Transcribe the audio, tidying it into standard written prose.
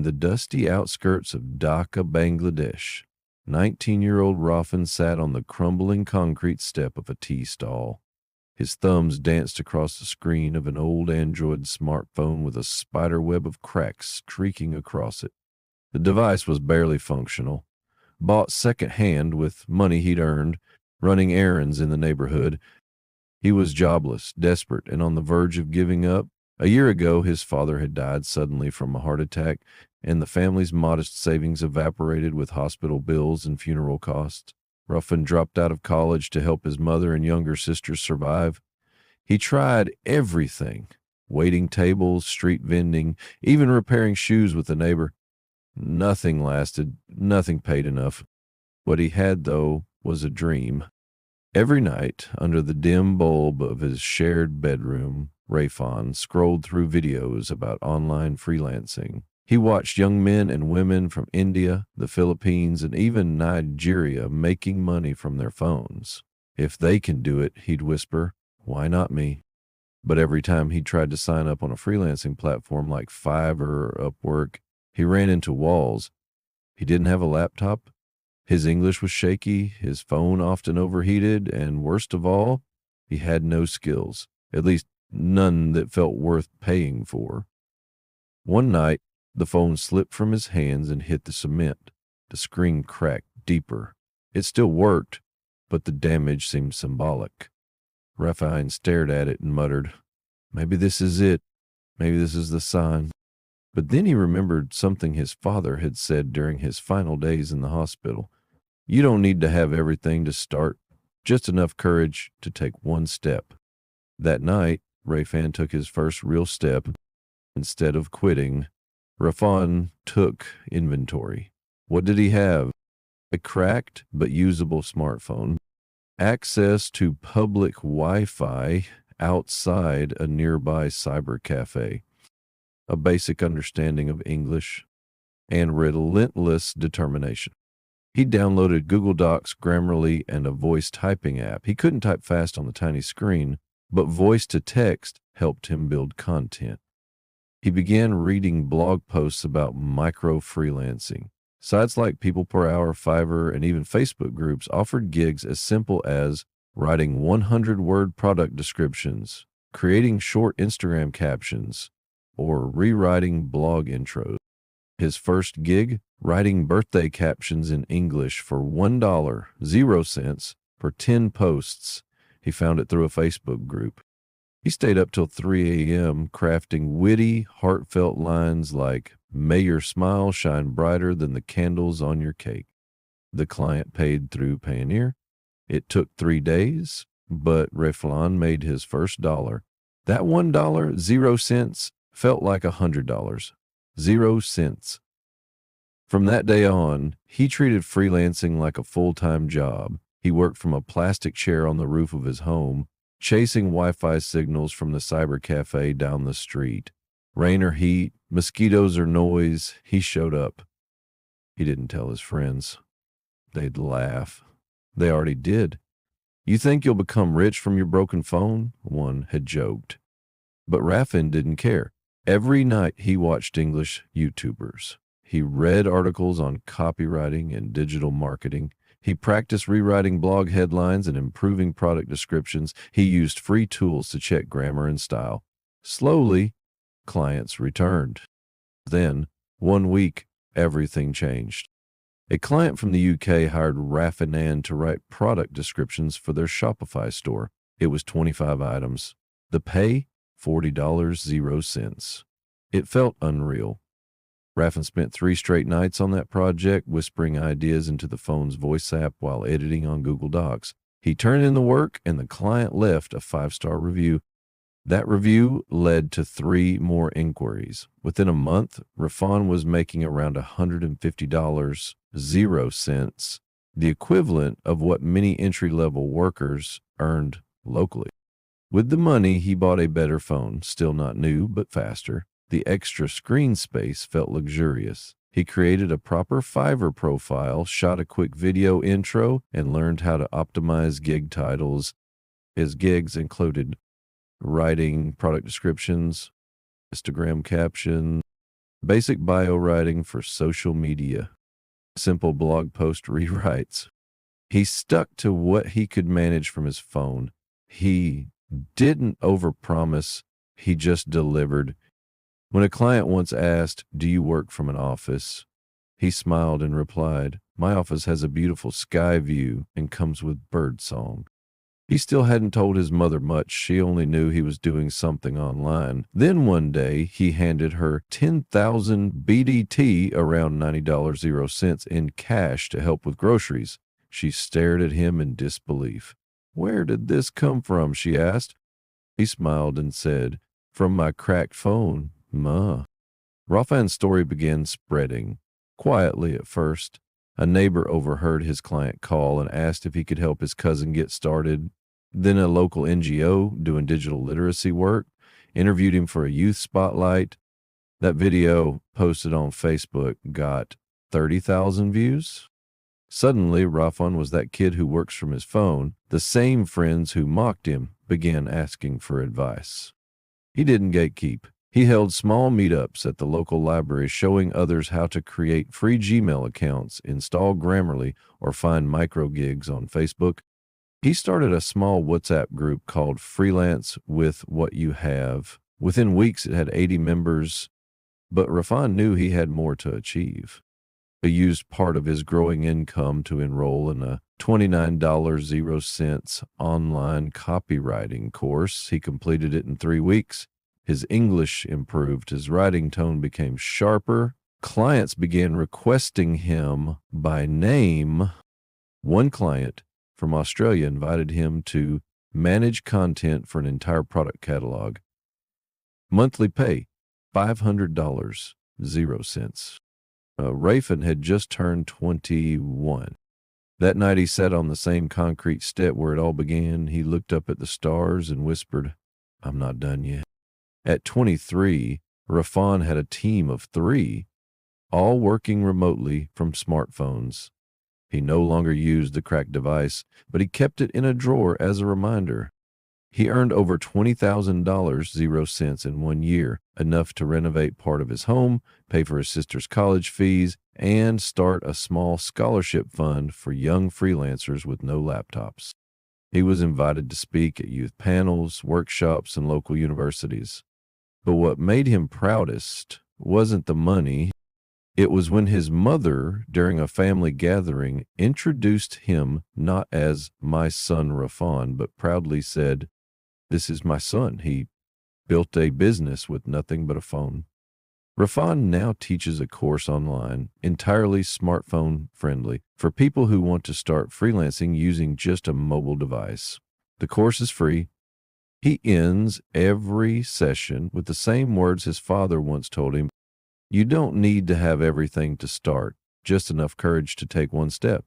In the dusty outskirts of Dhaka, Bangladesh, 19-year-old Rafin sat on the crumbling concrete step of a tea stall. His thumbs danced across the screen of an old Android smartphone with a spider web of cracks streaking across it. The device was barely functional. Bought second-hand with money he'd earned, running errands in the neighborhood. He was jobless, desperate, and on the verge of giving up. A year ago, his father had died suddenly from a heart attack, and the family's modest savings evaporated with hospital bills and funeral costs. Ruffin dropped out of college to help his mother and younger sisters survive. He tried everything, waiting tables, street vending, even repairing shoes with a neighbor. Nothing lasted, nothing paid enough. What he had, though, was a dream. Every night, under the dim bulb of his shared bedroom, Rafin scrolled through videos about online freelancing. He watched young men and women from India, the Philippines, and even Nigeria making money from their phones. If they can do it, he'd whisper, why not me? But every time he tried to sign up on a freelancing platform like Fiverr or Upwork, he ran into walls. He didn't have a laptop. His English was shaky, his phone often overheated, and worst of all, he had no skills, at least none that felt worth paying for. One night, the phone slipped from his hands and hit the cement. The screen cracked deeper. It still worked, but the damage seemed symbolic. Rafin stared at it and muttered, maybe this is it. Maybe this is the sign. But then he remembered something his father had said during his final days in the hospital. You don't need to have everything to start, just enough courage to take one step. That night, Rafin took his first real step. Instead of quitting, Rafin took inventory. What did he have? A cracked but usable smartphone, access to public Wi-Fi outside a nearby cyber cafe, a basic understanding of English, and relentless determination. He downloaded Google Docs, Grammarly, and a voice typing app. He couldn't type fast on the tiny screen, but voice-to-text helped him build content. He began reading blog posts about micro-freelancing. Sites like People Per Hour, Fiverr, and even Facebook groups offered gigs as simple as writing 100-word product descriptions, creating short Instagram captions, or rewriting blog intros. His first gig, writing birthday captions in English for $1, 0 cents, per 10 posts. He found it through a Facebook group. He stayed up till 3 a.m. crafting witty, heartfelt lines like, may your smile shine brighter than the candles on your cake. The client paid through Payoneer. It took 3 days, but Rafin made his first dollar. That $1, 0 cents, felt like $100. 0 cents. From that day on, he treated freelancing like a full-time job. He worked from a plastic chair on the roof of his home, chasing Wi-Fi signals from the cyber cafe down the street. Rain or heat, mosquitoes or noise, he showed up. He didn't tell his friends. They'd laugh. They already did. You think you'll become rich from your broken phone? One had joked. But Rafin didn't care. Every night he watched English YouTubers. He read articles on copywriting and digital marketing. He practiced rewriting blog headlines and improving product descriptions. He used free tools to check grammar and style. Slowly, clients returned. Then, one week, everything changed. A client from the UK hired Rafin to write product descriptions for their Shopify store. It was 25 items. The pay, $40, 0 cents. It felt unreal. Rafin spent 3 straight nights on that project, whispering ideas into the phone's voice app while editing on Google Docs. He turned in the work, and the client left a 5-star review. That review led to 3 more inquiries. Within a month, Rafin was making around $150, 0 cents, the equivalent of what many entry-level workers earned locally. With the money, he bought a better phone, still not new, but faster. The extra screen space felt luxurious. He created a proper Fiverr profile, shot a quick video intro, and learned how to optimize gig titles. His gigs included writing product descriptions, Instagram captions, basic bio writing for social media, simple blog post rewrites. He stuck to what he could manage from his phone. He didn't overpromise, he just delivered. When a client once asked, "Do you work from an office?" he smiled and replied, "My office has a beautiful sky view and comes with bird song." He still hadn't told his mother much. She only knew he was doing something online. Then one day, he handed her 10,000 BDT, around $90.00 in cash to help with groceries. She stared at him in disbelief. "Where did this come from?" she asked. He smiled and said, "From my cracked phone, Ma." Rafan's story began spreading, quietly at first. A neighbor overheard his client call and asked if he could help his cousin get started. Then a local NGO doing digital literacy work interviewed him for a youth spotlight. That video posted on Facebook got 30,000 views. Suddenly, Rafan was that kid who works from his phone. The same friends who mocked him began asking for advice. He didn't gatekeep. He held small meetups at the local library, showing others how to create free Gmail accounts, install Grammarly, or find micro gigs on Facebook. He started a small WhatsApp group called Freelance with What You Have. Within weeks, it had 80 members, but Rafan knew he had more to achieve. He used part of his growing income to enroll in a $29.00 online copywriting course. He completed it in 3 weeks. His English improved. His writing tone became sharper. Clients began requesting him by name. One client from Australia invited him to manage content for an entire product catalog. Monthly pay, $500.00. Rafan had just turned 21. That night he sat on the same concrete step where it all began. He looked up at the stars and whispered, "I'm not done yet." At 23, Rafan had a team of 3, all working remotely from smartphones. He no longer used the cracked device, but he kept it in a drawer as a reminder. He earned over $20,000.00 in 1 year, enough to renovate part of his home, pay for his sister's college fees, and start a small scholarship fund for young freelancers with no laptops. He was invited to speak at youth panels, workshops, and local universities. But what made him proudest wasn't the money. It was when his mother, during a family gathering, introduced him not as "my son Rafan," but proudly said, "This is my son. He built a business with nothing but a phone." Rafan now teaches a course online, entirely smartphone friendly, for people who want to start freelancing using just a mobile device. The course is free. He ends every session with the same words his father once told him: "You don't need to have everything to start, just enough courage to take one step."